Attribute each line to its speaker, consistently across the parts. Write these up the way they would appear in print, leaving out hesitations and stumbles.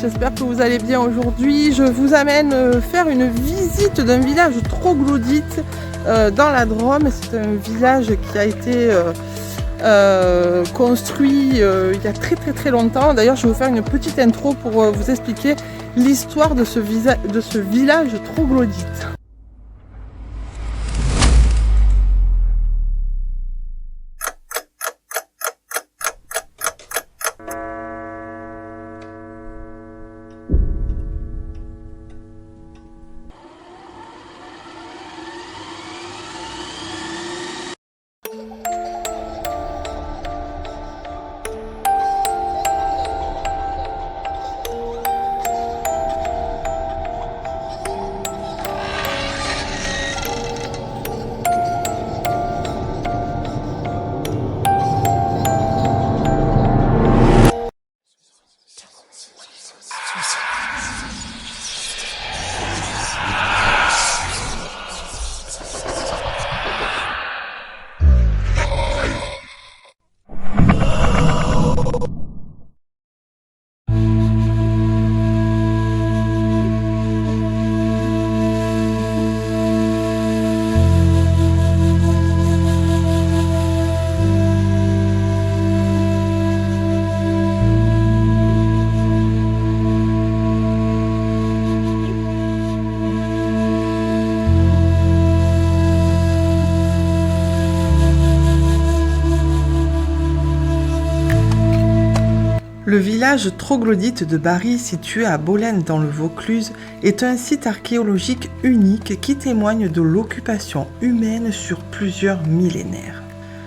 Speaker 1: j'espère que vous allez bien aujourd'hui. Je vous amène faire une visite d'un village troglodyte dans la Drôme. C'est un village qui a été construit il y a très longtemps. D'ailleurs, je vais vous faire une petite intro pour vous expliquer l'histoire de ce village troglodyte. Le village troglodyte de Bari, situé à Bolène dans le Vaucluse, est un site archéologique unique qui témoigne de l'occupation humaine sur plusieurs millénaires.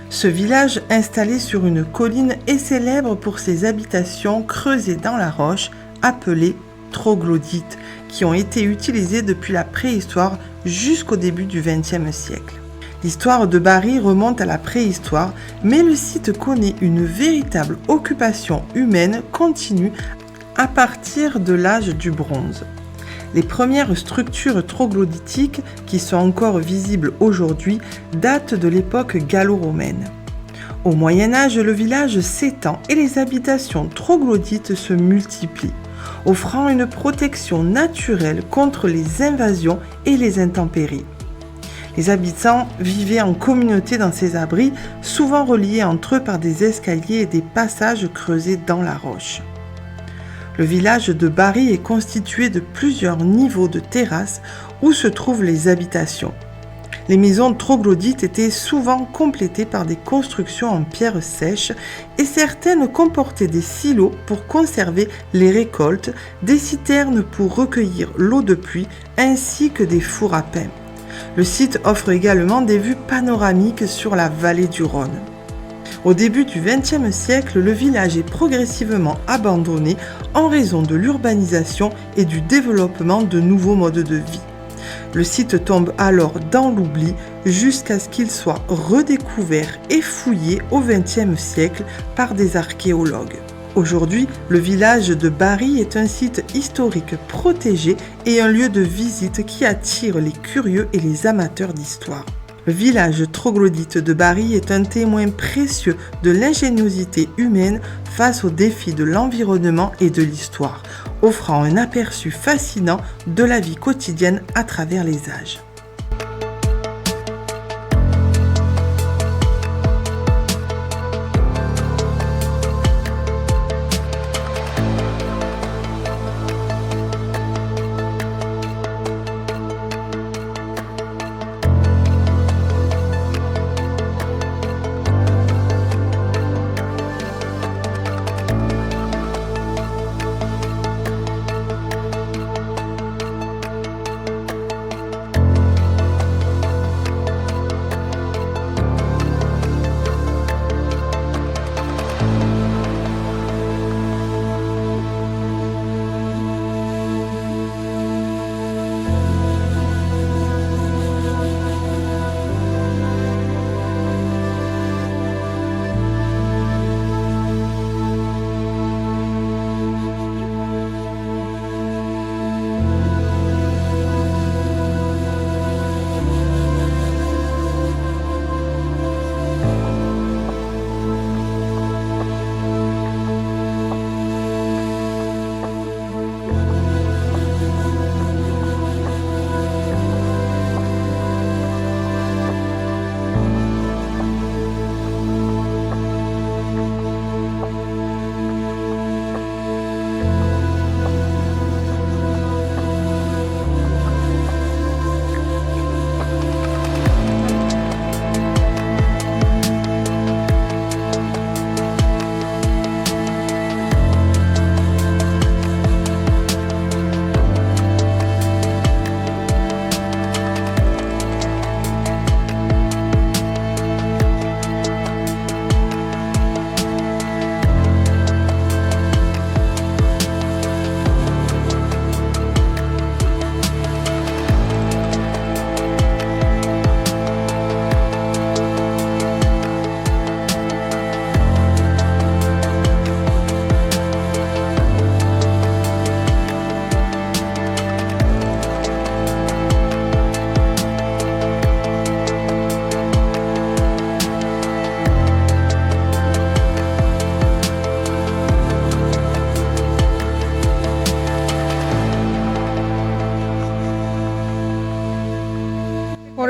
Speaker 1: Ce village, installé sur une colline, est célèbre pour ses habitations creusées dans la roche, appelées troglodytes, qui ont été utilisées depuis la préhistoire jusqu'au début du XXe siècle. L'histoire de Bari remonte à la préhistoire, mais le site connaît une véritable occupation humaine continue à partir de l'âge du bronze. Les premières structures troglodytiques, qui sont encore visibles aujourd'hui, datent de l'époque gallo-romaine. Au Moyen Âge, le village s'étend et les habitations troglodytes se multiplient, offrant une protection naturelle contre les invasions et les intempéries. Les habitants vivaient en communauté dans ces abris, souvent reliés entre eux par des escaliers et des passages creusés dans la roche. Le village de Bari est constitué de plusieurs niveaux de terrasses où se trouvent les habitations. Les maisons troglodytes étaient souvent complétées par des constructions en pierre sèche et certaines comportaient des silos pour conserver les récoltes, des citernes pour recueillir l'eau de pluie ainsi que des fours à pain. Le site offre également des vues panoramiques sur la vallée du Rhône. Au début du XXe siècle, le village est progressivement abandonné en raison de l'urbanisation et du développement de nouveaux modes de vie. Le site tombe alors dans l'oubli jusqu'à ce qu'il soit redécouvert et fouillé au XXe siècle par des archéologues. Aujourd'hui, le village de Bari est un site historique protégé et un lieu de visite qui attire les curieux et les amateurs d'histoire. Le village troglodyte de Bari est un témoin précieux de l'ingéniosité humaine face aux défis de l'environnement et de l'histoire, offrant un aperçu fascinant de la vie quotidienne à travers les âges.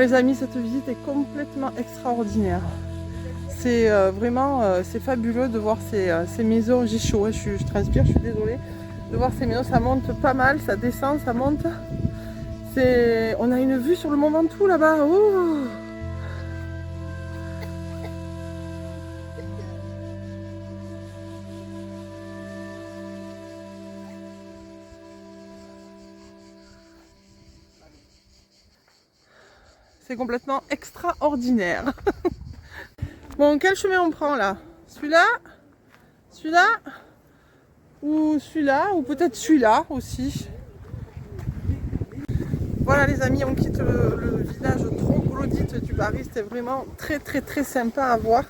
Speaker 1: les amis, cette visite est complètement extraordinaire. C'est vraiment c'est fabuleux de voir ces maisons. J'ai chaud, hein, je transpire, je suis désolée. De voir ces maisons, ça monte pas mal, ça descend, ça monte. On a une vue sur le Mont Ventoux là-bas. Oh, c'est complètement extraordinaire. Bon, quel chemin on prend là? Celui-là? Celui-là? Ou celui-là? Ou peut-être celui-là aussi. Voilà les amis, on quitte le village troglodyte du Barry. C'était vraiment très sympa à voir.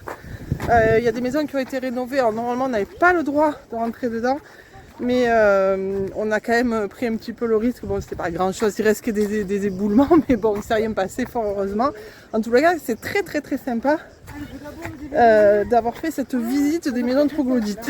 Speaker 1: Il y a des maisons qui ont été rénovées. Alors normalement on n'avait pas le droit de rentrer dedans. Mais on a quand même pris un petit peu le risque. Bon, c'était pas grand chose, il reste que des éboulements, mais bon, il ne s'est rien passé, fort heureusement. En tout cas, c'est très sympa d'avoir fait cette visite des maisons troglodytes.